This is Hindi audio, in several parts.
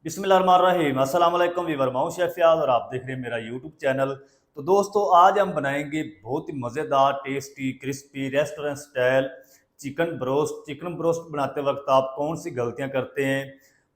बिस्मिल्लाहिर्रहमानिर्रहीम। अस्सलाम वालेकुम वीवर, मैं हूं शेफ फयाज और आप देख रहे हैं मेरा यूट्यूब चैनल। तो दोस्तों, आज हम बनाएंगे बहुत ही मज़ेदार, tasty, crispy, restaurant style chicken broast. Chicken broast बनाते वक्त आप कौन सी गलतियां करते हैं,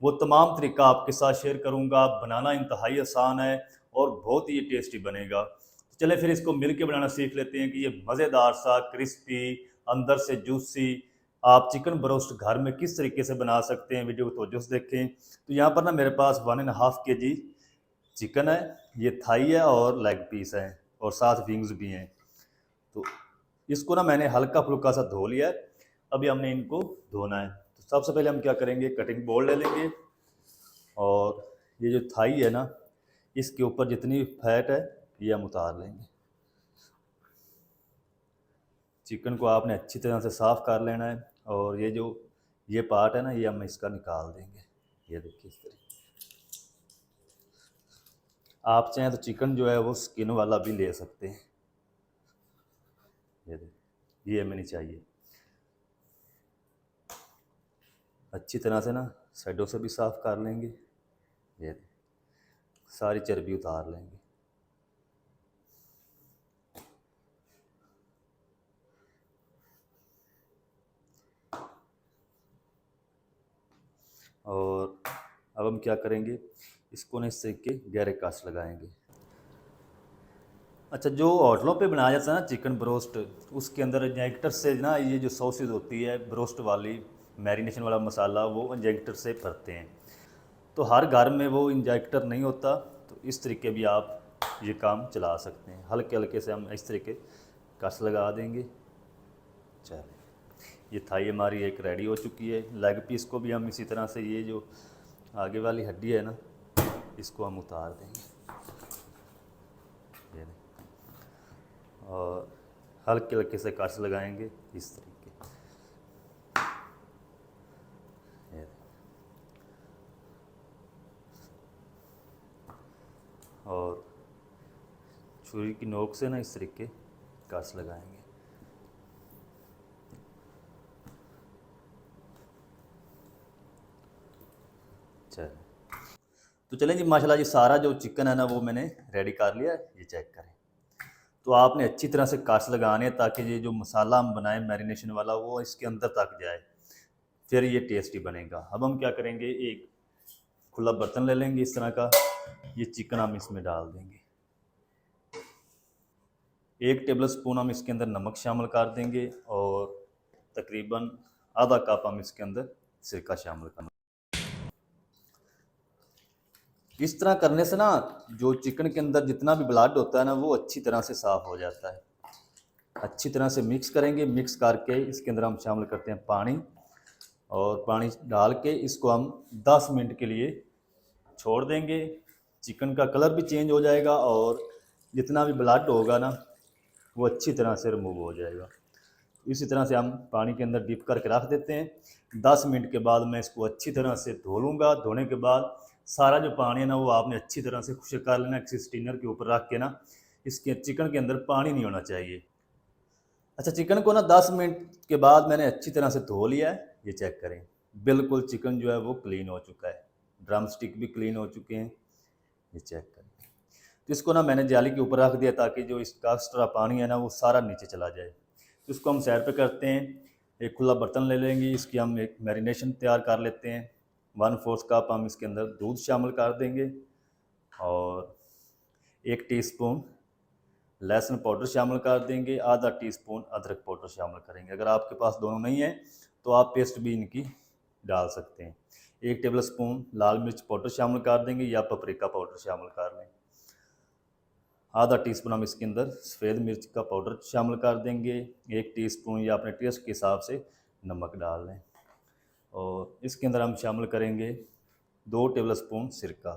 वो तमाम तरीका आपके साथ शेयर करूंगा। बनाना इंतहाई आसान है और बहुत ही टेस्टी बनेगा। तो चलें फिर इसको मिल के बनाना सीख लेते हैं कि ये मज़ेदार सा, क्रिस्पी, अंदर से जूसी आप चिकन ब्रोस्ट घर में किस तरीके से बना सकते हैं। वीडियो को तवज्जो से देखें। तो यहाँ पर ना मेरे पास 1.5 kg चिकन है, ये थाई है और लेग पीस है और साथ विंग्स भी हैं। तो इसको ना मैंने हल्का फुल्का सा धो लिया है। अभी हमने इनको धोना है। तो सबसे पहले हम क्या करेंगे, कटिंग बोर्ड ले लेंगे और ये जो थाई है ना, इसके ऊपर जितनी फैट है ये हम उतार लेंगे। चिकन को आपने अच्छी तरह से साफ़ कर लेना है और ये पार्ट है ना, ये हम इसका निकाल देंगे। ये देखिए इस तरीके। आप चाहें तो चिकन जो है वो स्किन वाला भी ले सकते हैं। ये देखिए, ये हमें नहीं चाहिए। अच्छी तरह से ना साइडों से भी साफ़ कर लेंगे। ये देखिए, सारी चर्बी उतार लेंगे। और अब हम क्या करेंगे, इसको ना इस तरीके गहरे कास्ट लगाएंगे। अच्छा, जो होटलों पे बनाया जाता है ना चिकन ब्रोस्ट, उसके अंदर इंजेक्टर से ना ये जो सॉसेज होती है ब्रोस्ट वाली, मैरिनेशन वाला मसाला, वो इंजेक्टर से भरते हैं। तो हर घर में वो इंजेक्टर नहीं होता, तो इस तरीके भी आप ये काम चला सकते हैं। हल्के हल्के से हम इस तरीके कस लगा देंगे। चलिए, ये थाई हमारी एक रेडी हो चुकी है। लेग पीस को भी हम इसी तरह से, ये जो आगे वाली हड्डी है ना, इसको हम उतार देंगे। ये और हल्के हल्के से कस लगाएंगे इस तरीके। ये और छुरी की नोक से ना इस तरीके कस लगाएंगे। चलिए, तो चलें जी, माशाल्लाह जी सारा जो चिकन है ना वो मैंने रेडी कर लिया है। ये चेक करें। तो आपने अच्छी तरह से कस लगाने हैं ताकि ये जो मसाला हम बनाएं मैरिनेशन वाला, वो इसके अंदर तक जाए, फिर ये टेस्टी बनेगा। अब हम क्या करेंगे, एक खुला बर्तन ले लेंगे इस तरह का। ये चिकन हम इसमें डाल देंगे। 1 टेबल स्पून हम इसके अंदर नमक शामिल कर देंगे और तकरीबन आधा कप हम इसके अंदर सिरका शामिल करना। इस तरह करने से ना जो चिकन के अंदर जितना भी ब्लड होता है ना, वो अच्छी तरह से साफ़ हो जाता है। अच्छी तरह से मिक्स करेंगे। मिक्स करके इसके अंदर हम शामिल करते हैं पानी, और पानी डाल के इसको हम 10 मिनट के लिए छोड़ देंगे। चिकन का कलर भी चेंज हो जाएगा और जितना भी ब्लड होगा ना, वो अच्छी तरह से रिमूव हो जाएगा। इसी तरह से हम पानी के अंदर डिप करके रख देते हैं। 10 मिनट के बाद मैं इसको अच्छी तरह से धो लूँगा। धोने के बाद सारा जो पानी है ना, वो आपने अच्छी तरह से खुश्क कर लेना। किसी स्टीनर के ऊपर रख के ना, इसके चिकन के अंदर पानी नहीं होना चाहिए। अच्छा, चिकन को ना 10 मिनट के बाद मैंने अच्छी तरह से धो लिया है। ये चेक करें, बिल्कुल चिकन जो है वो क्लीन हो चुका है। ड्रम स्टिक भी क्लीन हो चुके हैं। ये चेक करें। तो इसको ना मैंने जाली के ऊपर रख दिया ताकि जो इसका एक्स्ट्रा पानी है ना, वो सारा नीचे चला जाए। तो इसको हम साइड पे करते हैं। एक खुला बर्तन ले लेंगे, इसकी हम एक मैरिनेशन तैयार कर लेते हैं। 1/4 कप हम इसके अंदर दूध शामिल कर देंगे और 1 टीस्पून लहसुन पाउडर शामिल कर देंगे। आधा टीस्पून अदरक पाउडर शामिल करेंगे। अगर आपके पास दोनों नहीं है तो आप पेस्ट भी इनकी डाल सकते हैं। 1 टेबल स्पून लाल मिर्च पाउडर शामिल कर देंगे या पपरिका पाउडर शामिल कर लें। आधा टीस्पून हम इसके अंदर सफ़ेद मिर्च का पाउडर शामिल कर देंगे। 1 टीस्पून या अपने टेस्ट के हिसाब से नमक डाल लें। और इसके अंदर हम शामिल करेंगे 2 टेबल स्पून सिरका,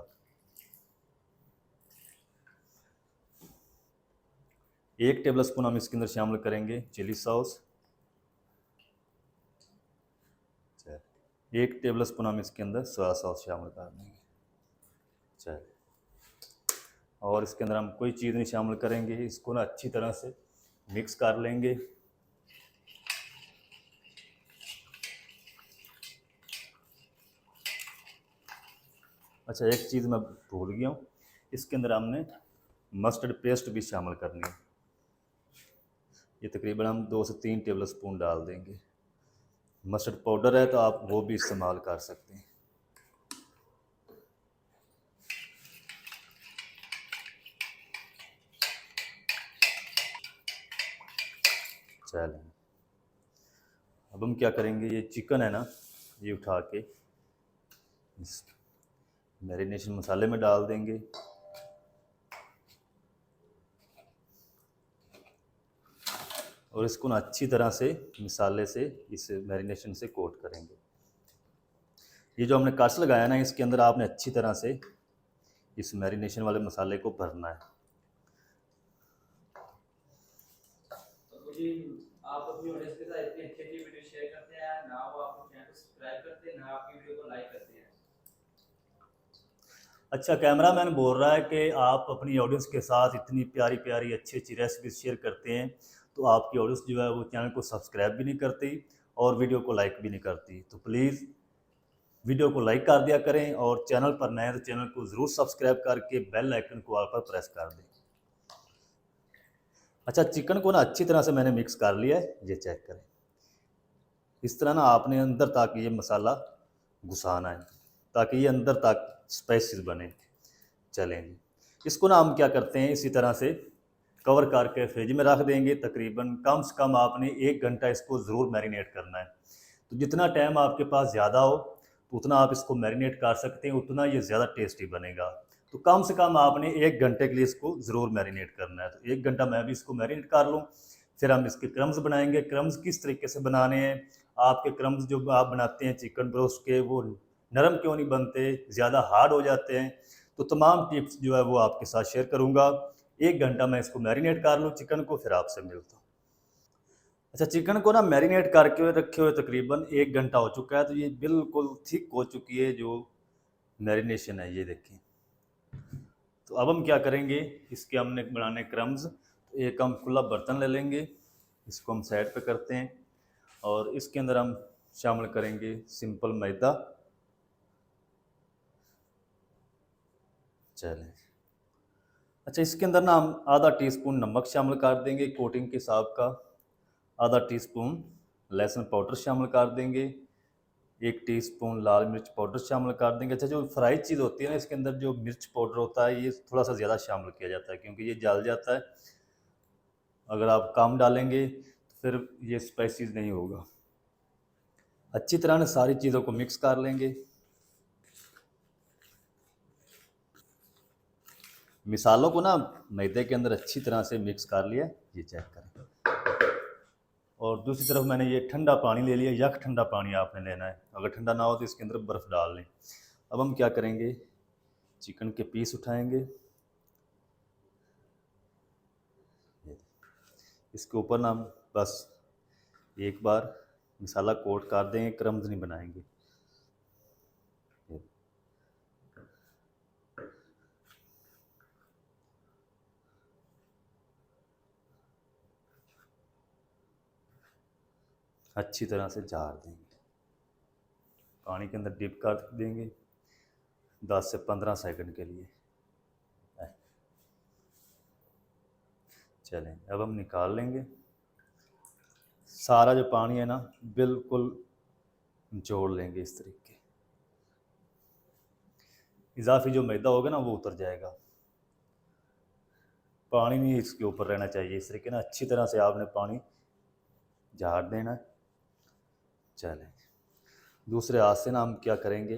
1 टेबल स्पून हम इसके अंदर शामिल करेंगे चिली सॉस, 1 टेबल स्पून हम इसके अंदर सोया सॉस शामिल कर देंगे। चलिए, और इसके अंदर हम कोई चीज़ नहीं शामिल करेंगे। इसको ना अच्छी तरह से मिक्स कर लेंगे। अच्छा, एक चीज़ मैं भूल गया हूँ, इसके अंदर हमने मस्टर्ड पेस्ट भी शामिल करनी है। ये तकरीबन हम 2 से 3 टेबल स्पून डाल देंगे। मस्टर्ड पाउडर है तो आप वो भी इस्तेमाल कर सकते हैं। चलें, अब हम क्या करेंगे, ये चिकन है ना, ये उठा के इस मैरिनेशन मसाले में डाल देंगे। और इसको ना अच्छी तरह से मसाले से इस मैरिनेशन से कोट करेंगे। ये जो हमने कट्स लगाया ना, इसके अंदर आपने अच्छी तरह से इस मैरिनेशन वाले मसाले को भरना है। तो जी, आप अपनी ऑडियंस के साथ इतनी अच्छी-अच्छी वीडियो शेयर करते हैं, ना वो आपको चैनल को सब्सक्राइब करते हैं, ना आपकी वीडियो को लाइक करते हैं। अच्छा, कैमरामैन बोल रहा है कि आप अपनी ऑडियंस के साथ इतनी प्यारी प्यारी अच्छी अच्छी रेसिपी शेयर करते हैं, तो आपकी ऑडियंस जो है वो चैनल को सब्सक्राइब भी नहीं करती और वीडियो को लाइक भी नहीं करती। तो प्लीज़ वीडियो को लाइक कर दिया करें, और चैनल पर नए हैं तो चैनल को ज़रूर सब्सक्राइब करके बेल आइकन को ऑल पर प्रेस कर दें। अच्छा, चिकन को ना अच्छी तरह से मैंने मिक्स कर लिया है, ये चेक करें। इस तरह ना आपने अंदर तक ये मसाला घुसाना है ताकि ये अंदर तक स्पाइसेस बने। चलें जी, इसको ना हम क्या करते हैं, इसी तरह से कवर करके फ्रिज में रख देंगे। तकरीबन कम से कम आपने 1 घंटा इसको ज़रूर मैरिनेट करना है। तो जितना टाइम आपके पास ज़्यादा हो तो उतना आप इसको मैरिनेट कर सकते हैं, उतना ये ज़्यादा टेस्टी बनेगा। तो कम से कम आपने 1 घंटे के लिए इसको ज़रूर मैरिनेट करना है। तो 1 घंटा मैं भी इसको मैरिनेट कर लूँ। फिर हम इसके क्रम्स बनाएंगे। क्रम्स किस तरीके से बनाने हैं, आपके क्रम्स जो आप बनाते हैं चिकन ब्रोस्ट के, वो नरम क्यों नहीं बनते, ज़्यादा हार्ड हो जाते हैं, तो तमाम टिप्स जो है वो आपके साथ शेयर करूँगा। 1 घंटा मैं इसको मैरिनेट कर लूँ चिकन को, फिर आपसे मिलता हूँ। अच्छा, चिकन को ना मैरिनेट करके रखे हुए तकरीबन 1 घंटा हो चुका है, तो ये बिल्कुल थिक हो चुकी है जो मैरिनेशन है, ये देखें। तो अब हम क्या करेंगे, इसके हमने बनाने क्रम्स। तो एक हम खुला बर्तन ले लेंगे, इसको हम साइड पे करते हैं, और इसके अंदर हम शामिल करेंगे सिंपल मैदा। चलें, अच्छा, इसके अंदर ना हम आधा टीस्पून नमक शामिल कर देंगे कोटिंग के हिसाब का, आधा टीस्पून लहसुन पाउडर शामिल कर देंगे, 1 टीस्पून लाल मिर्च पाउडर शामिल कर देंगे। अच्छा, जो फ्राई चीज़ होती है ना, इसके अंदर जो मिर्च पाउडर होता है ये थोड़ा सा ज़्यादा शामिल किया जाता है, क्योंकि ये जल जाता है। अगर आप कम डालेंगे तो फिर ये स्पाइसीज नहीं होगा। अच्छी तरह से सारी चीज़ों को मिक्स कर लेंगे। मिसालों को ना मैदे के अंदर अच्छी तरह से मिक्स कर लिया, ये चेक करें। और दूसरी तरफ मैंने ये ठंडा पानी ले लिया, यख ठंडा पानी आपने लेना है, अगर ठंडा ना हो तो इसके अंदर बर्फ़ डाल लें। अब हम क्या करेंगे, चिकन के पीस उठाएंगे, इसके ऊपर ना हम बस एक बार मसाला कोट कर देंगे, क्रम्स नहीं बनाएंगे। अच्छी तरह से झाड़ देंगे, पानी के अंदर डिप कर देंगे 10 से 15 सेकंड के लिए। चलें, अब हम निकाल लेंगे। सारा जो पानी है ना बिल्कुल जोड़ लेंगे इस तरीके, इजाफी जो मैदा होगा ना वो उतर जाएगा, पानी नहीं इसके ऊपर रहना चाहिए। इस तरीके ना अच्छी तरह से आपने पानी झाड़ देना है। चलें, दूसरे हाथ से ना हम क्या करेंगे,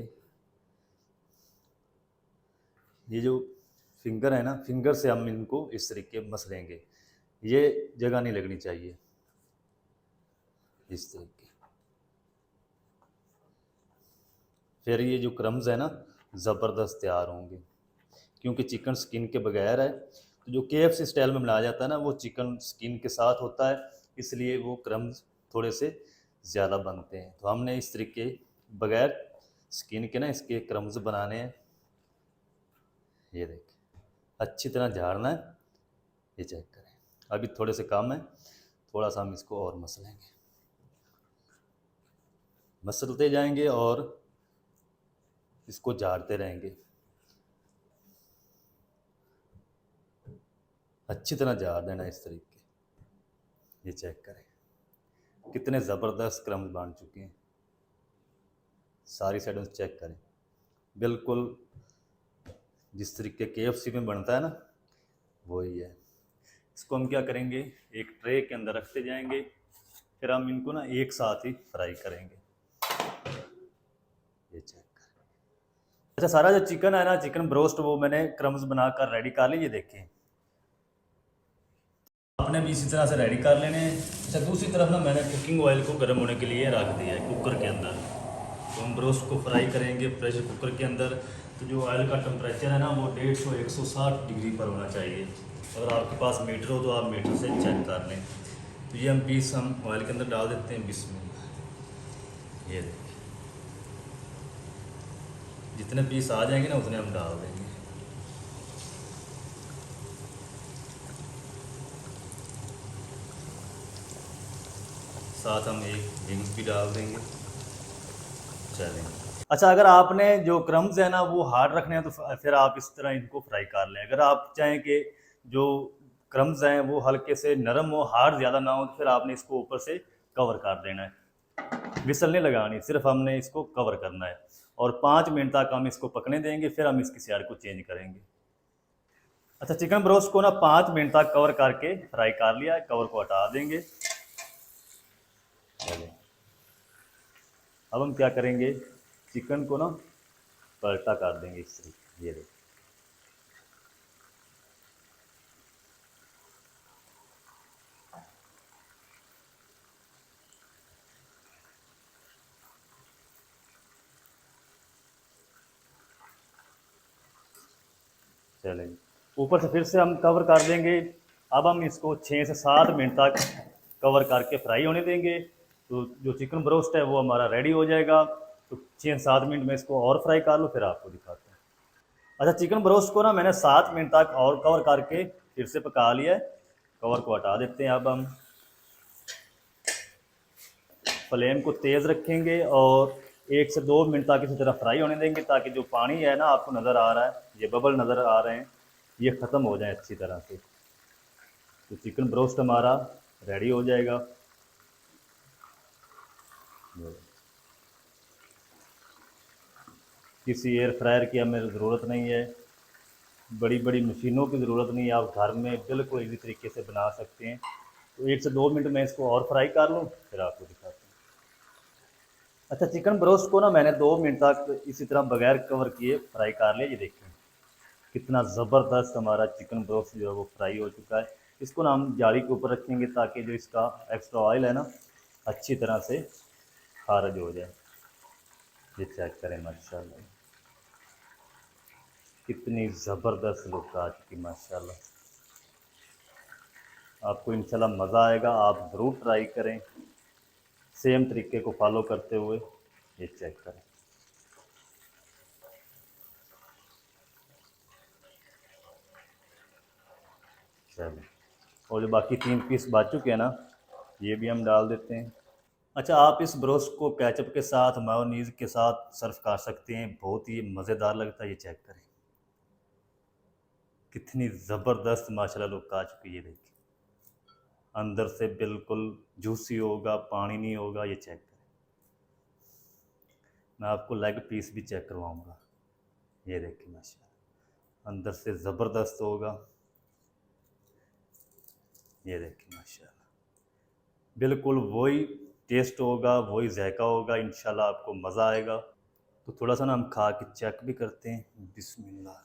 ये जो फिंगर है ना, फिंगर से हम इनको इस तरीके मसलेंगे, ये जगह नहीं लगनी चाहिए, इस तरीके। फिर ये जो क्रम्स है ना ज़बरदस्त तैयार होंगे, क्योंकि चिकन स्किन के बगैर है। तो जो KFC स्टाइल में बनाया जाता है ना वो चिकन स्किन के साथ होता है, इसलिए वो क्रम्स थोड़े से ज़्यादा बनते हैं। तो हमने इस तरीके बगैर स्किन के ना इसके क्रम्स बनाने हैं। ये देखिए, अच्छी तरह झाड़ना है, ये चेक करें। अभी थोड़े से कम है, थोड़ा सा हम इसको और मसलेंगे, मसलते जाएंगे और इसको झाड़ते रहेंगे। अच्छी तरह जार देना इस तरीके। ये चेक करें कितने ज़बरदस्त क्रम्स बन चुके हैं। सारी साइडों से चेक करें, बिल्कुल जिस तरीके KFC में बनता है ना, वही है। इसको हम क्या करेंगे, एक ट्रे के अंदर रखते जाएंगे, फिर हम इनको ना एक साथ ही फ्राई करेंगे। ये चेक करें। अच्छा, सारा जो चिकन है ना, चिकन ब्रोस्ट, वो मैंने क्रम्स बनाकर रेडी कर ली। ये देखें, आपने भी इसी तरह से रेडी कर लेने हैं। अच्छा, दूसरी तरफ ना मैंने कुकिंग ऑयल को गर्म होने के लिए रख दिया है कुकर के अंदर। तो हम ब्रोस्ट को फ्राई करेंगे प्रेशर कुकर के अंदर। तो जो ऑयल का टेम्परेचर है ना, वो 150-160 डिग्री पर होना चाहिए। अगर आपके पास मीटर हो तो आप मीटर से चेक कर लें। तो ये हम पीस हम ऑयल के अंदर डाल देते हैं। बिस्मिल्लाह। ये देखिए, जितने पीस आ जाएंगे ना उतने हम डाल देंगे। साथ हम एक विंग्स भी डाल देंगे। चलें। अच्छा, अगर आपने जो क्रम्स है ना वो हार्ड रखने हैं तो फिर आप इस तरह इनको फ्राई कर लें। अगर आप चाहें कि जो क्रम्स हैं वो हल्के से नरम हो, हार्ड ज़्यादा ना हो, तो फिर आपने इसको ऊपर से कवर कर देना है। विसल नहीं लगानी, सिर्फ हमने इसको कवर करना है। और 5 मिनट तक हम इसको पकने देंगे, फिर हम इसकी साइड को चेंज करेंगे। अच्छा, चिकन ब्रोस्ट को ना 5 मिनट तक कवर करके फ्राई कर लिया है। कवर को हटा देंगे। चलें, अब हम क्या करेंगे, चिकन को ना पलटा कर देंगे इस तरीके। ये देखिए, चलें, ऊपर से फिर से हम कवर कर देंगे। अब हम इसको 6 से 7 मिनट तक कवर करके फ्राई होने देंगे। तो जो चिकन ब्रोस्ट है वो हमारा रेडी हो जाएगा। तो 6 से 7 मिनट में इसको और फ्राई कर लो, फिर आपको दिखाते हैं। अच्छा, चिकन ब्रोस्ट को ना मैंने 7 मिनट तक और कवर करके फिर से पका लिया है। कवर को हटा देते हैं। अब हम फ्लेम को तेज़ रखेंगे और 1 से 2 मिनट तक इसी तरह फ्राई होने देंगे, ताकि जो पानी है ना आपको नज़र आ रहा है, ये बबल नज़र आ रहे हैं, ये ख़त्म हो जाए अच्छी तरह से। तो चिकन ब्रोस्ट हमारा रेडी हो जाएगा। किसी एयर फ्रायर की हमें ज़रूरत नहीं है, बड़ी बड़ी मशीनों की ज़रूरत नहीं है, आप घर में बिल्कुल इसी तरीके से बना सकते हैं। तो 1 से 2 मिनट में इसको और फ्राई कर लूँ, फिर आपको दिखाते हैं। अच्छा, चिकन ब्रोस्ट को ना मैंने 2 मिनट तक इसी तरह बगैर कवर किए फ्राई कर लिया। ये देखें कितना ज़बरदस्त हमारा चिकन ब्रोस्ट जो है वो फ्राई हो चुका है। इसको ना हम जाली के ऊपर रखेंगे, ताकि जो इसका एक्स्ट्रा ऑयल है ना अच्छी तरह से खारिज हो जाए। ये चेक करें, माशाल्लाह कितनी ज़बरदस्त लुक आ चुकी, माशाल्लाह। आपको इंशाल्लाह मज़ा आएगा, आप ज़रूर ट्राई करें सेम तरीके को फॉलो करते हुए। ये चेक करें, चलें। और जो बाकी 3 पीस बच चुके हैं ना, ये भी हम डाल देते हैं। अच्छा, आप इस ब्रोस्ट को केचप के साथ, मेयोनीज़ के साथ सर्व कर सकते हैं, बहुत ही मज़ेदार लगता है। ये चेक करें कितनी ज़बरदस्त माशाल्लाह लुक आ चुकी है। ये देखिए, अंदर से बिल्कुल जूसी होगा, पानी नहीं होगा। ये चेक करें, मैं आपको लेग पीस भी चेक करवाऊंगा। ये देखिए, माशाल्लाह अंदर से ज़बरदस्त होगा। ये देखिए, माशाल्लाह बिल्कुल वही टेस्ट होगा, वही जायका होगा। इंशाल्लाह आपको मज़ा आएगा। तो थोड़ा सा ना हम खा के चेक भी करते हैं। बिस्मिल्लाह।